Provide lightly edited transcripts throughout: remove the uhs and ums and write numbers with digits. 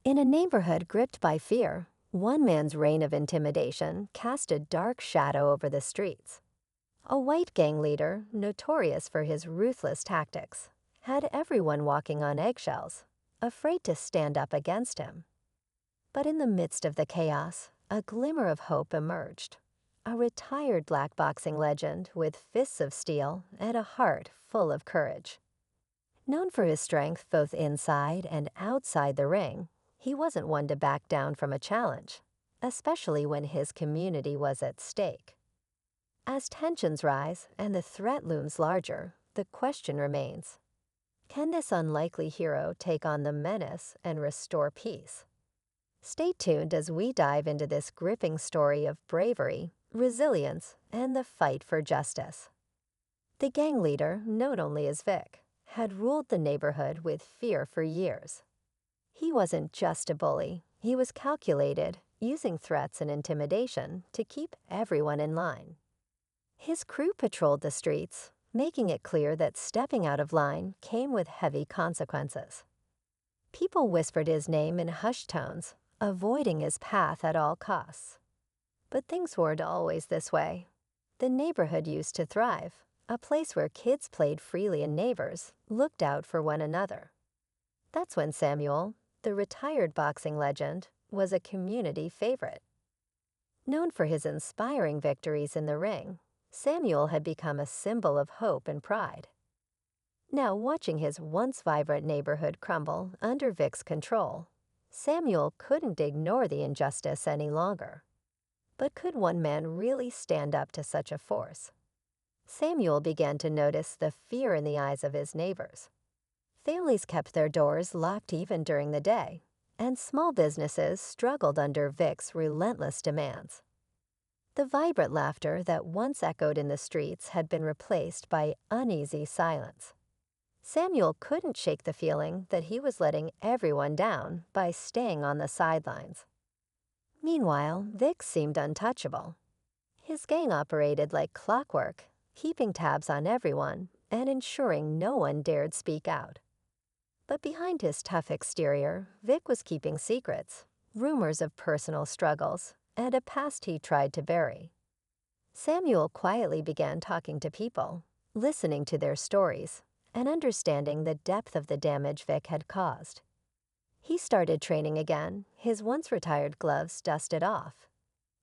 In a neighborhood gripped by fear, one man's reign of intimidation cast a dark shadow over the streets. A white gang leader, notorious for his ruthless tactics, had everyone walking on eggshells, afraid to stand up against him. But in the midst of the chaos, a glimmer of hope emerged. A retired black boxing legend with fists of steel and a heart full of courage. Known for his strength both inside and outside the ring, he wasn't one to back down from a challenge, especially when his community was at stake. As tensions rise and the threat looms larger, the question remains: can this unlikely hero take on the menace and restore peace? Stay tuned as we dive into this gripping story of bravery, resilience, and the fight for justice. The gang leader, known only as Vic, had ruled the neighborhood with fear for years. He wasn't just a bully, he was calculated, using threats and intimidation to keep everyone in line. His crew patrolled the streets, making it clear that stepping out of line came with heavy consequences. People whispered his name in hushed tones, avoiding his path at all costs. But things weren't always this way. The neighborhood used to thrive, a place where kids played freely and neighbors looked out for one another. That's when Samuel, the retired boxing legend, was a community favorite. Known for his inspiring victories in the ring, Samuel had become a symbol of hope and pride. Now, watching his once vibrant neighborhood crumble under Vic's control, Samuel couldn't ignore the injustice any longer. But could one man really stand up to such a force? Samuel began to notice the fear in the eyes of his neighbors. Families kept their doors locked even during the day, and small businesses struggled under Vic's relentless demands. The vibrant laughter that once echoed in the streets had been replaced by uneasy silence. Samuel couldn't shake the feeling that he was letting everyone down by staying on the sidelines. Meanwhile, Vic seemed untouchable. His gang operated like clockwork, keeping tabs on everyone and ensuring no one dared speak out. But behind his tough exterior, Vic was keeping secrets, rumors of personal struggles, and a past he tried to bury. Samuel quietly began talking to people, listening to their stories, and understanding the depth of the damage Vic had caused. He started training again, his once-retired gloves dusted off.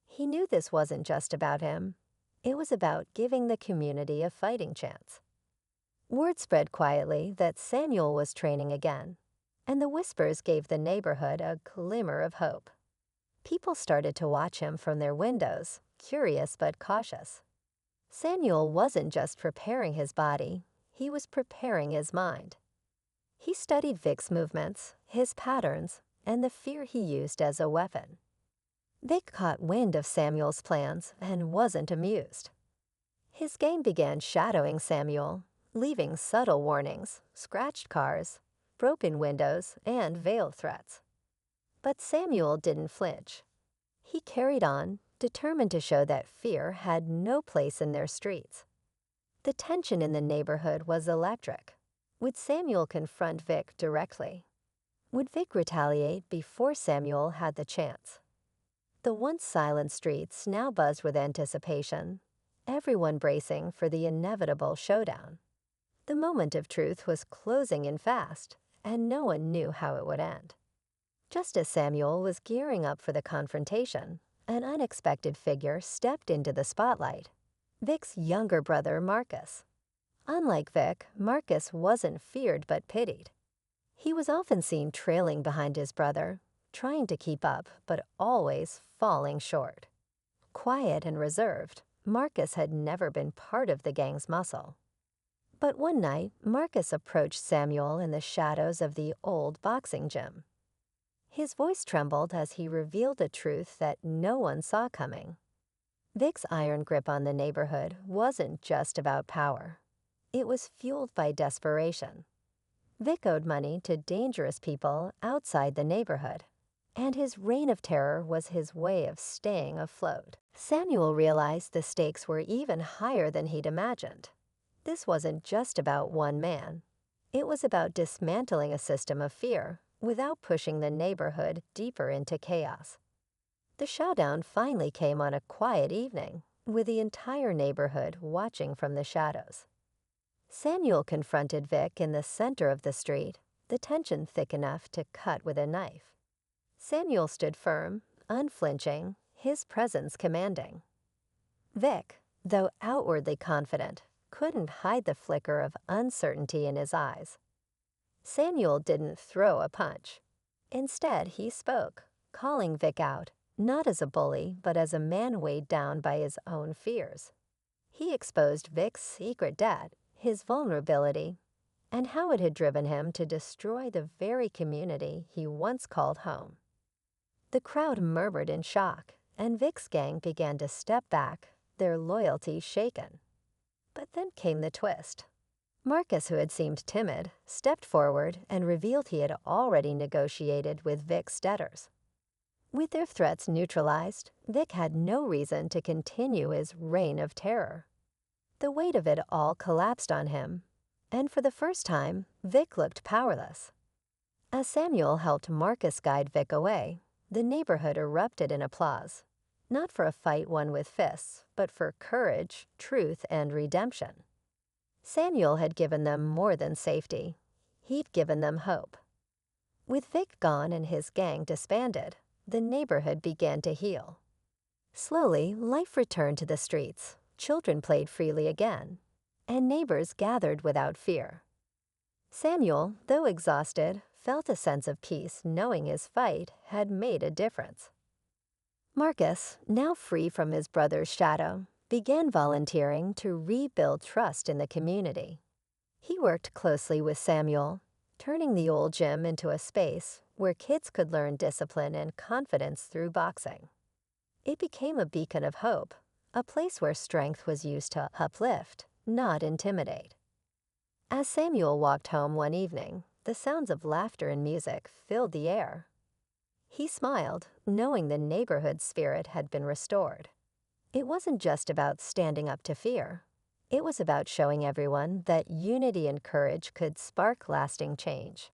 He knew this wasn't just about him. It was about giving the community a fighting chance. Word spread quietly that Samuel was training again, and the whispers gave the neighborhood a glimmer of hope. People started to watch him from their windows, curious but cautious. Samuel wasn't just preparing his body, he was preparing his mind. He studied Vic's movements, his patterns, and the fear he used as a weapon. Vic caught wind of Samuel's plans and wasn't amused. His gang began shadowing Samuel, leaving subtle warnings, scratched cars, broken windows, and veiled threats. But Samuel didn't flinch. He carried on, determined to show that fear had no place in their streets. The tension in the neighborhood was electric. Would Samuel confront Vic directly? Would Vic retaliate before Samuel had the chance? The once silent streets now buzzed with anticipation, everyone bracing for the inevitable showdown. The moment of truth was closing in fast, and no one knew how it would end. Just as Samuel was gearing up for the confrontation, an unexpected figure stepped into the spotlight: Vic's younger brother, Marcus. Unlike Vic, Marcus wasn't feared but pitied. He was often seen trailing behind his brother, trying to keep up but always falling short. Quiet and reserved, Marcus had never been part of the gang's muscle. But one night, Marcus approached Samuel in the shadows of the old boxing gym. His voice trembled as he revealed a truth that no one saw coming. Vic's iron grip on the neighborhood wasn't just about power. It was fueled by desperation. Vic owed money to dangerous people outside the neighborhood, and his reign of terror was his way of staying afloat. Samuel realized the stakes were even higher than he'd imagined. This wasn't just about one man. It was about dismantling a system of fear without pushing the neighborhood deeper into chaos. The showdown finally came on a quiet evening, with the entire neighborhood watching from the shadows. Samuel confronted Vic in the center of the street, the tension thick enough to cut with a knife. Samuel stood firm, unflinching, his presence commanding. Vic, though outwardly confident, couldn't hide the flicker of uncertainty in his eyes. Samuel didn't throw a punch. Instead, he spoke, calling Vic out, not as a bully, but as a man weighed down by his own fears. He exposed Vic's secret debt, his vulnerability, and how it had driven him to destroy the very community he once called home. The crowd murmured in shock, and Vic's gang began to step back, their loyalty shaken. But then came the twist. Marcus, who had seemed timid, stepped forward and revealed he had already negotiated with Vic's debtors. With their threats neutralized, Vic had no reason to continue his reign of terror. The weight of it all collapsed on him, and for the first time, Vic looked powerless. As Samuel helped Marcus guide Vic away, the neighborhood erupted in applause, not for a fight won with fists, but for courage, truth, and redemption. Samuel had given them more than safety. He'd given them hope. With Vic gone and his gang disbanded, the neighborhood began to heal. Slowly, life returned to the streets, children played freely again, and neighbors gathered without fear. Samuel, though exhausted, felt a sense of peace knowing his fight had made a difference. Marcus, now free from his brother's shadow, began volunteering to rebuild trust in the community. He worked closely with Samuel, turning the old gym into a space where kids could learn discipline and confidence through boxing. It became a beacon of hope, a place where strength was used to uplift, not intimidate. As Samuel walked home one evening, the sounds of laughter and music filled the air. He smiled, knowing the neighborhood spirit had been restored. It wasn't just about standing up to fear. It was about showing everyone that unity and courage could spark lasting change.